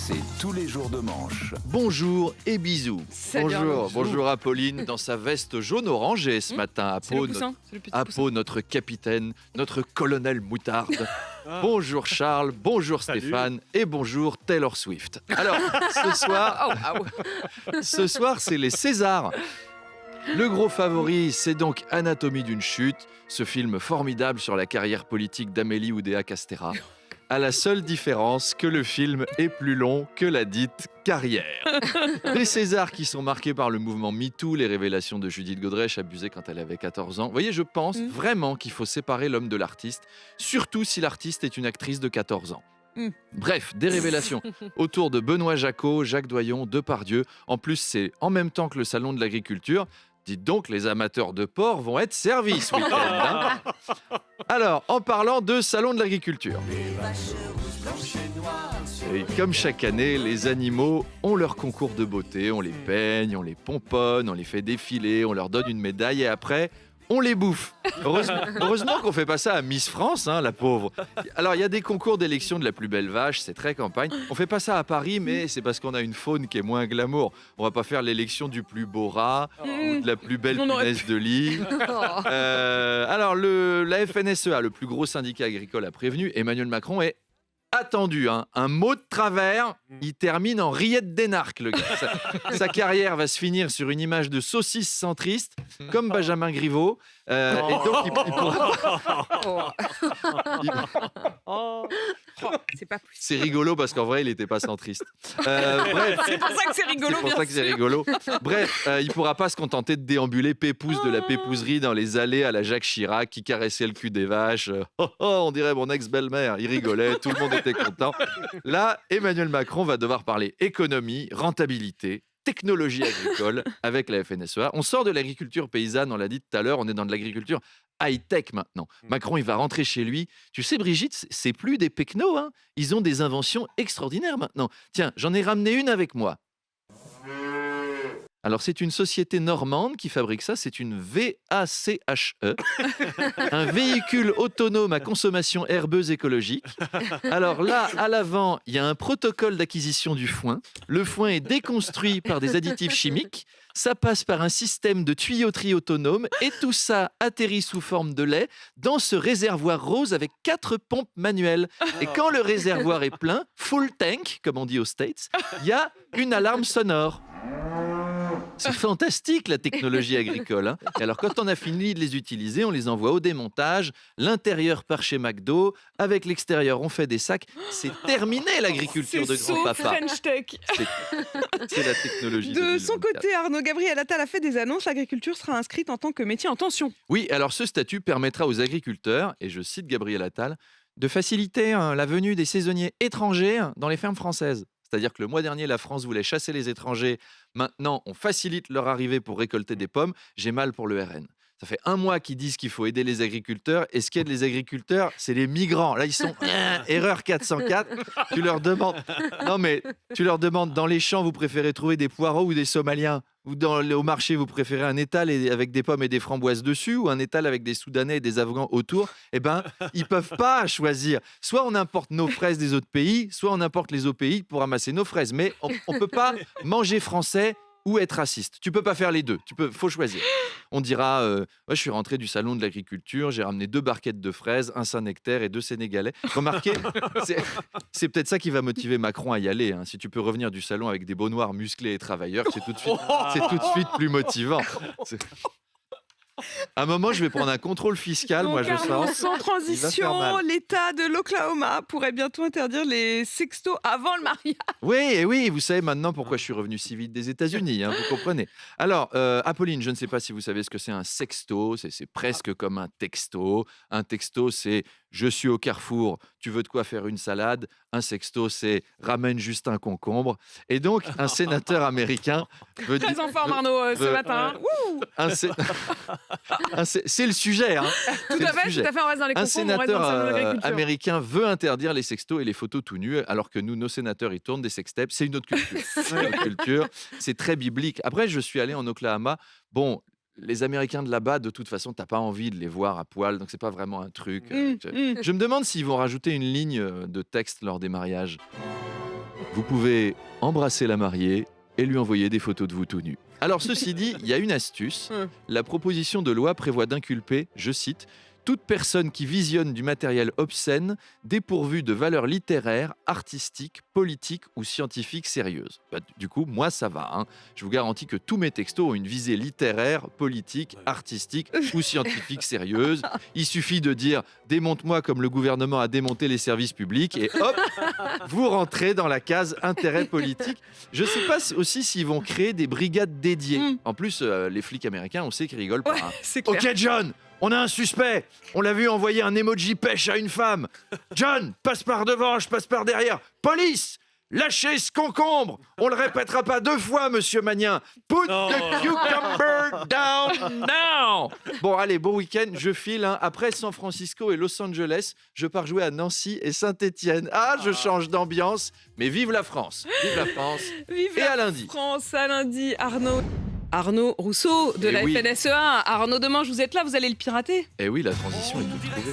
c'est tous les jours de manche. Bonjour et bisous. Salut Arnaud. Bonjour Apolline dans sa veste jaune orangée ce matin. C'est le poussin, c'est le petit poussin. Apo, notre capitaine, notre colonel moutarde. Bonjour Charles, bonjour Stéphane et bonjour Taylor Swift. Alors, ce soir, c'est les Césars. Le gros favori, c'est donc Anatomie d'une chute, ce film formidable sur la carrière politique d'Amélie Oudéa-Castéra, à la seule différence que le film est plus long que la dite carrière. Les Césars qui sont marqués par le mouvement MeToo, les révélations de Judith Godrèche abusée quand elle avait 14 ans. Vous voyez, je pense vraiment qu'il faut séparer l'homme de l'artiste, surtout si l'artiste est une actrice de 14 ans. Bref, des révélations autour de Benoît Jacquot, Jacques Doyon, Depardieu. En plus, c'est en même temps que le salon de l'agriculture. Dites donc, les amateurs de porc vont être servis ce week-end. Hein. Alors, en parlant de salon de l'agriculture. Et comme chaque année, les animaux ont leur concours de beauté. On les peigne, on les pomponne, on les fait défiler, on leur donne une médaille et après, on les bouffe. Heureusement qu'on fait pas ça à Miss France, hein, la pauvre. Alors, il y a des concours d'élection de la plus belle vache, c'est très campagne. On fait pas ça à Paris, mais c'est parce qu'on a une faune qui est moins glamour. On va pas faire l'élection du plus beau rat ou de la plus belle punaise de lit. Alors, la FNSEA, le plus gros syndicat agricole, a prévenu. Emmanuel Macron est attendu, hein. Un mot de travers, il termine en rillette d'énarque, le gars. Sa carrière va se finir sur une image de saucisse centriste, comme Benjamin Griveaux. Et donc, il pourra... C'est pas possible. C'est rigolo parce qu'en vrai, il n'était pas centriste. Bref, C'est pour ça que c'est rigolo, c'est pour bien ça que c'est sûr. rigolo. Bref, il pourra pas se contenter de déambuler pépouze de la pépouserie dans les allées à la Jacques Chirac qui caressait le cul des vaches. On dirait mon ex-belle-mère. Il rigolait, tout le monde était content. Là, Emmanuel Macron va devoir parler économie, rentabilité, technologie agricole avec la FNSEA. On sort de l'agriculture paysanne, on l'a dit tout à l'heure, on est dans de l'agriculture high-tech maintenant. Macron, il va rentrer chez lui. Tu sais, Brigitte, c'est plus des pecnos, hein. Ils ont des inventions extraordinaires maintenant. Tiens, j'en ai ramené une avec moi. Alors, c'est une société normande qui fabrique ça. C'est une VACHE, un véhicule autonome à consommation herbeuse écologique. Alors là, à l'avant, il y a un protocole d'acquisition du foin. Le foin est déconstruit par des additifs chimiques. Ça passe par un système de tuyauterie autonome et tout ça atterrit sous forme de lait dans ce réservoir rose avec 4 pompes manuelles. Et quand le réservoir est plein, full tank, comme on dit aux States, il y a une alarme sonore. C'est fantastique la technologie agricole. Hein. Et alors quand on a fini de les utiliser, on les envoie au démontage. L'intérieur part chez McDo. Avec l'extérieur, on fait des sacs. C'est terminé l'agriculture de grand-papa. French Tech. C'est la technologie. De son 2024. côté, Arnaud Gabriel Attal a fait des annonces. L'agriculture sera inscrite en tant que métier en tension. Oui, alors ce statut permettra aux agriculteurs, et je cite Gabriel Attal, de faciliter la venue des saisonniers étrangers dans les fermes françaises. C'est-à-dire que le mois dernier, la France voulait chasser les étrangers. Maintenant, on facilite leur arrivée pour récolter des pommes. J'ai mal pour le RN. Ça fait un mois qu'ils disent qu'il faut aider les agriculteurs. Et ce qui aide les agriculteurs, c'est les migrants. Là, ils sont erreur 404. Tu leur demandes dans les champs, vous préférez trouver des poireaux ou des Somaliens? Ou au marché, vous préférez un étal avec des pommes et des framboises dessus ou un étal avec des Soudanais et des Afghans autour? Eh ben, ils peuvent pas choisir. Soit on importe nos fraises des autres pays, soit on importe les autres pays pour ramasser nos fraises. Mais on peut pas manger français ou être raciste. Tu peux pas faire les deux. Faut choisir. On dira, je suis rentré du salon de l'agriculture, j'ai ramené 2 barquettes de fraises, un Saint-Nectaire et 2 Sénégalais. Remarquez, c'est peut-être ça qui va motiver Macron à y aller. Hein. Si tu peux revenir du salon avec des beaux noirs musclés et travailleurs, c'est tout de suite plus motivant. À un moment, je vais prendre un contrôle fiscal, Donc, moi je Arnaud, sens. sans Il va faire transition, mal. l'État de l'Oklahoma pourrait bientôt interdire les sextos avant le mariage. Oui, vous savez maintenant pourquoi je suis revenu si vite des États-Unis, hein, vous comprenez. Alors, Apolline, je ne sais pas si vous savez ce que c'est un sexto, c'est presque comme un texto. Un texto, c'est je suis au carrefour, tu veux de quoi faire une salade. Un sexto, c'est ramène juste un concombre. Et donc, un sénateur américain veut Très dire. en forme, Arnaud, ce matin. Wouh. C'est le sujet, hein. Tout C'est à le fait, sujet. tout à fait, on reste dans les Un concours, on reste dans le salon de sénateur l'agriculture. américain veut interdire les sextos et les photos tout nus, alors que nos sénateurs, ils tournent des sextapes. C'est une autre culture. C'est une autre culture. C'est très biblique. Après, je suis allé en Oklahoma. Bon, les Américains de là-bas, de toute façon, t'as pas envie de les voir à poil, donc c'est pas vraiment un truc. Je me demande s'ils vont rajouter une ligne de texte lors des mariages. vous pouvez embrasser la mariée et lui envoyer des photos de vous tout nus. Alors ceci dit, il y a une astuce. La proposition de loi prévoit d'inculper, je cite, toute personne qui visionne du matériel obscène dépourvu de valeur littéraire, artistique, politique ou scientifique sérieuse. Bah, du coup, moi ça va. Hein. Je vous garantis que tous mes textos ont une visée littéraire, politique, artistique ou scientifique sérieuse. Il suffit de dire « démonte-moi comme le gouvernement a démonté les services publics » et hop, vous rentrez dans la case intérêt politique. Je ne sais pas aussi s'ils vont créer des brigades dédiées. En plus, les flics américains, on sait qu'ils rigolent pas. Ouais, Hein. c'est clair. Ok John, on a un suspect. On l'a vu envoyer un emoji pêche à une femme. John, passe par devant, je passe par derrière. Police, lâchez ce concombre. On le répétera pas 2 fois, monsieur Magnin. Put the cucumber down now. Bon, allez, bon week-end. Je file. Hein. Après San Francisco et Los Angeles, je pars jouer à Nancy et Saint-Étienne. Ah, je change d'ambiance. Mais vive la France. Vive la France. Vive Et la à lundi. France, à lundi, Arnaud Rousseau de Eh la oui. FNSEA. Arnaud Demange, vous êtes là, vous allez le pirater. Eh oui, la transition est toute trouvée.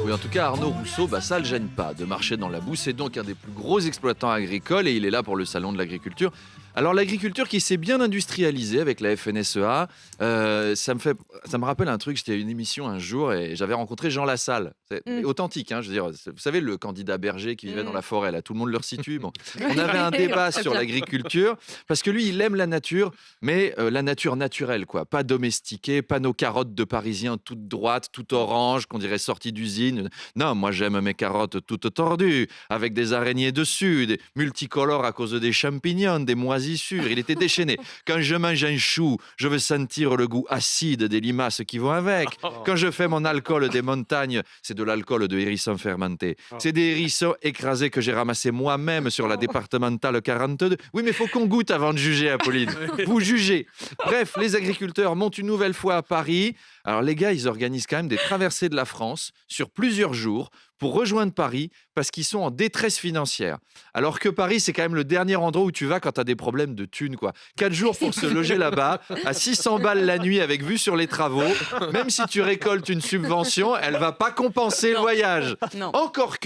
Oui, en tout cas, Arnaud Rousseau, ça ne le gêne pas de marcher dans la boue. C'est donc un des plus gros exploitants agricoles et il est là pour le salon de l'agriculture. Alors, l'agriculture qui s'est bien industrialisée avec la FNSEA, ça me rappelle un truc. J'étais à une émission un jour et j'avais rencontré Jean Lassalle. C'est authentique, hein, je veux dire. Vous savez, le candidat berger qui vivait dans la forêt, là, tout le monde le resitue. Bon. On avait un débat sur l'agriculture parce que lui, il aime la nature, mais la nature naturelle, quoi. Pas domestiquée, pas nos carottes de Parisiens toutes droites, toutes oranges, qu'on dirait sorties d'usine. Non, moi, j'aime mes carottes toutes tordues, avec des araignées dessus, des multicolores à cause des champignons, des moisissures. Il était déchaîné. Quand je mange un chou, je veux sentir le goût acide des limaces qui vont avec. Quand je fais mon alcool des montagnes, c'est de l'alcool de hérisson fermenté. C'est des hérissons écrasés que j'ai ramassés moi-même sur la départementale 42. Oui, mais il faut qu'on goûte avant de juger, Apolline. Vous jugez. Bref, les agriculteurs montent une nouvelle fois à Paris. Alors les gars, ils organisent quand même des traversées de la France sur plusieurs jours pour rejoindre Paris parce qu'ils sont en détresse financière. Alors que Paris, c'est quand même le dernier endroit où tu vas quand tu as des problèmes de thunes, quoi. 4 jours pour se loger là-bas, à 600 balles la nuit avec vue sur les travaux. Même si tu récoltes une subvention, elle va pas compenser le voyage. Non. Encore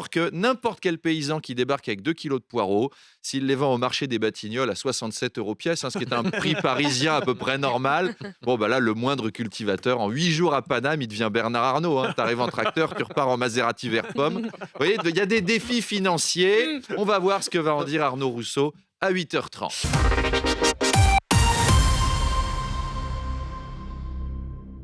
que n'importe quel paysan qui débarque avec 2 kilos de poireaux, s'il les vend au marché des Batignolles à 67 € pièce, hein, ce qui est un prix parisien à peu près normal, là, le moindre cultivateur, en 8 jours à Paname, il devient Bernard Arnault. Hein. Tu arrives en tracteur, tu repars en Maserati vert pomme. Vous voyez, il y a des défis financiers. On va voir ce que va en dire Arnaud Rousseau à 8h30.